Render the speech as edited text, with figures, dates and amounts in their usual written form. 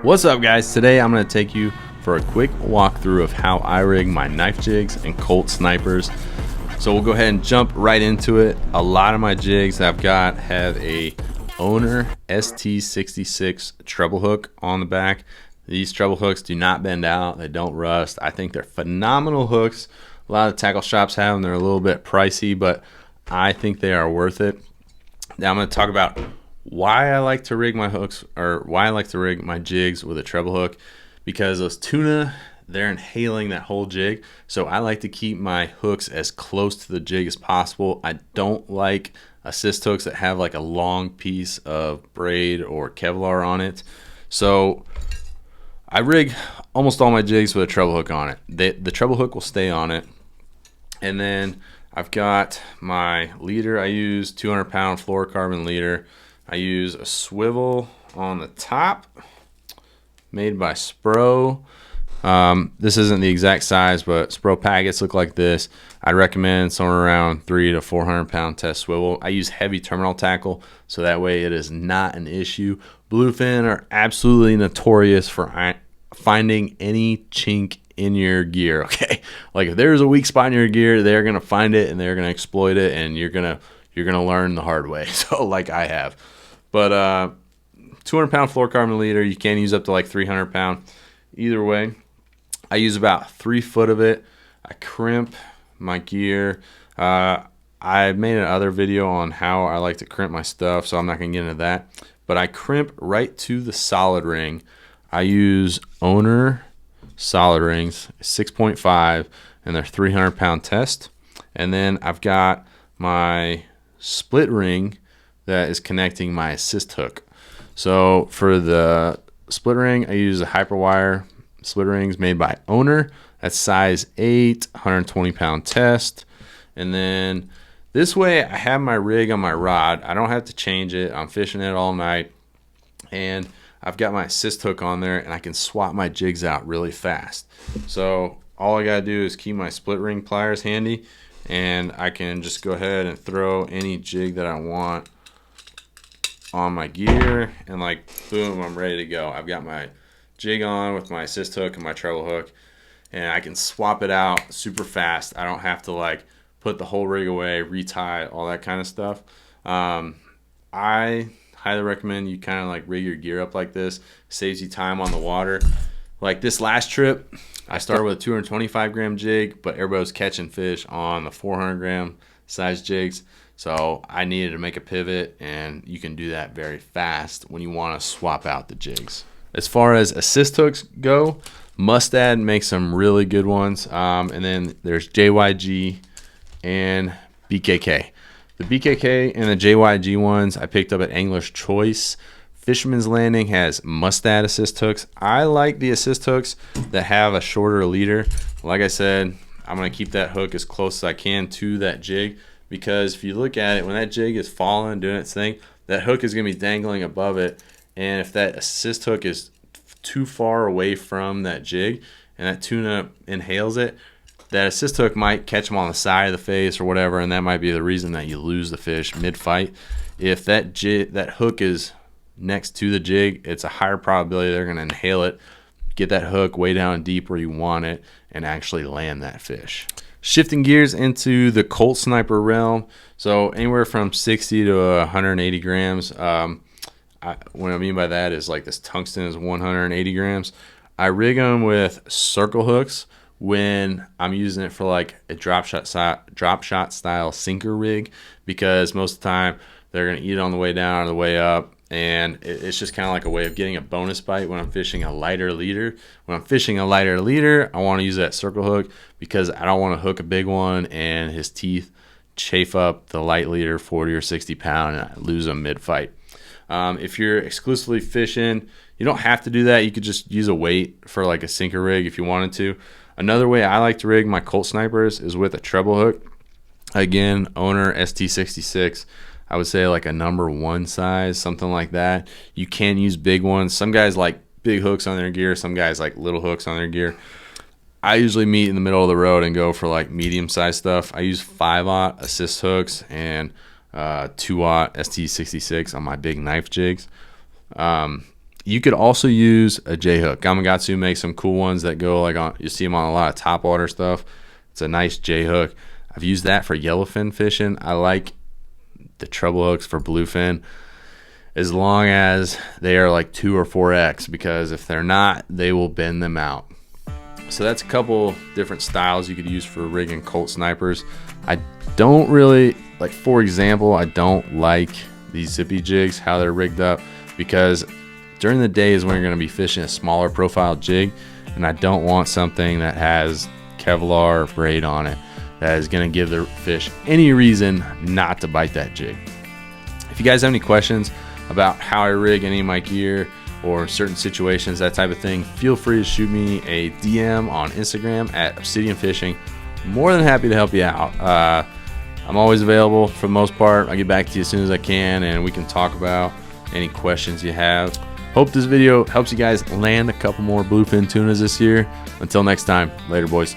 What's up, guys? Today I'm going to take you for a quick walkthrough of how I rig my knife jigs and Colt snipers. So we'll go ahead and jump right into it. A lot of my jigs I've got have a Owner ST66 treble hook on the back. These treble hooks do not bend out, they don't rust. I think they're phenomenal hooks. A lot of tackle shops have them. They're a little bit pricey, but I think they are worth it. Now I'm going to talk about why I like to rig my hooks, or why I like to rig my jigs with a treble hook. Because those tuna, they're inhaling that whole jig, so I like to keep my hooks as close to the jig as possible. I don't like assist hooks that have like a long piece of braid or Kevlar on it. So I rig almost all my jigs with a treble hook on it. The treble hook will stay on it. And then I've got my leader. I use 200-pound fluorocarbon leader. I use a swivel on the top made by Spro. This isn't the exact size, but Spro packets look like this. I'd recommend somewhere around 300 to 400-pound test swivel. I use heavy terminal tackle, so that way it is not an issue. Bluefin are absolutely notorious for finding any chink in your gear. Okay, like if there's a weak spot in your gear, they're gonna find it and they're gonna exploit it, and you're gonna learn the hard way. So like I have. But 200-pound fluorocarbon leader, you can use up to like 300-pound. Either way, I use about 3 foot of it. I crimp my gear. I made another video on how I like to crimp my stuff, so I'm not gonna get into that. But I crimp right to the solid ring. I use Owner solid rings, 6.5, and they're 300-pound test. And then I've got my split ring that is connecting my assist hook. So for the split ring, I use a Hyperwire split rings made by Owner. That's size 8, 120-pound test. And then this way I have my rig on my rod. I don't have to change it. I'm fishing it all night. And I've got my assist hook on there, and I can swap my jigs out really fast. So all I gotta do is keep my split ring pliers handy, and I can just go ahead and throw any jig that I want on my gear, and like boom, I'm ready to go. I've got my jig on with my assist hook and my treble hook, and I can swap it out super fast. I don't have to like put the whole rig away, retie, all that kind of stuff. I highly recommend you kind of like rig your gear up like this. Saves you time on the water. Like this last trip, I started with a 225-gram jig, but everybody was catching fish on the 400-gram size jigs. So I needed to make a pivot, and you can do that very fast when you want to swap out the jigs. As far as assist hooks go, Mustad makes some really good ones. And then there's JYG and BKK. The BKK and the JYG ones I picked up at Angler's Choice. Fisherman's Landing has Mustad assist hooks. I like the assist hooks that have a shorter leader. Like I said, I'm going to keep that hook as close as I can to that jig, because if you look at it, when that jig is falling, doing its thing, that hook is going to be dangling above it. And if that assist hook is too far away from that jig and that tuna inhales it, that assist hook might catch them on the side of the face or whatever, and that might be the reason that you lose the fish mid-fight. If that hook is next to the jig, it's a higher probability they're going to inhale it, get that hook way down deep where you want it, and actually land that fish. Shifting gears into the Colt sniper realm, so anywhere from 60 to 180 grams. What I mean by that is like this tungsten is 180 grams. I rig them with circle hooks when I'm using it for like a drop shot style sinker rig, because most of the time they're going to eat it on the way down or the way up, and it's just kind of like a way of getting a bonus bite when I'm fishing a lighter leader. When I'm fishing a lighter leader, I want to use that circle hook because I don't want to hook a big one and his teeth chafe up the light leader 40 or 60 pound and I lose them mid-fight. If you're exclusively fishing, you don't have to do that. You could just use a weight for like a sinker rig if you wanted to. Another way I like to rig my Colt snipers is with a treble hook. Again, Owner ST66. I would say like a number 1 size, something like that. You can use big ones. Some guys like big hooks on their gear. Some guys like little hooks on their gear. I usually meet in the middle of the road and go for like medium-sized stuff. I use 5/0 assist hooks and 2/0 ST66 on my big knife jigs. You could also use a J hook. Gamakatsu makes some cool ones that go like on. You see them on a lot of top water stuff. It's a nice J hook. I've used that for yellowfin fishing. I like the treble hooks for bluefin, as long as they are like 2 or 4X, because if they're not, they will bend them out. So that's a couple different styles you could use for rigging Colt snipers. I don't really like, for example, I don't like these zippy jigs, how they're rigged up, because during the day is when you're going to be fishing a smaller profile jig, and I don't want something that has Kevlar braid on it that is going to give the fish any reason not to bite that jig. If you guys have any questions about how I rig any of my gear or certain situations, that type of thing, feel free to shoot me a DM on Instagram at Obseadian Fishing. More than happy to help you out. I'm always available for the most part. I'll get back to you as soon as I can, and we can talk about any questions you have. Hope this video helps you guys land a couple more bluefin tunas this year. Until next time, later boys.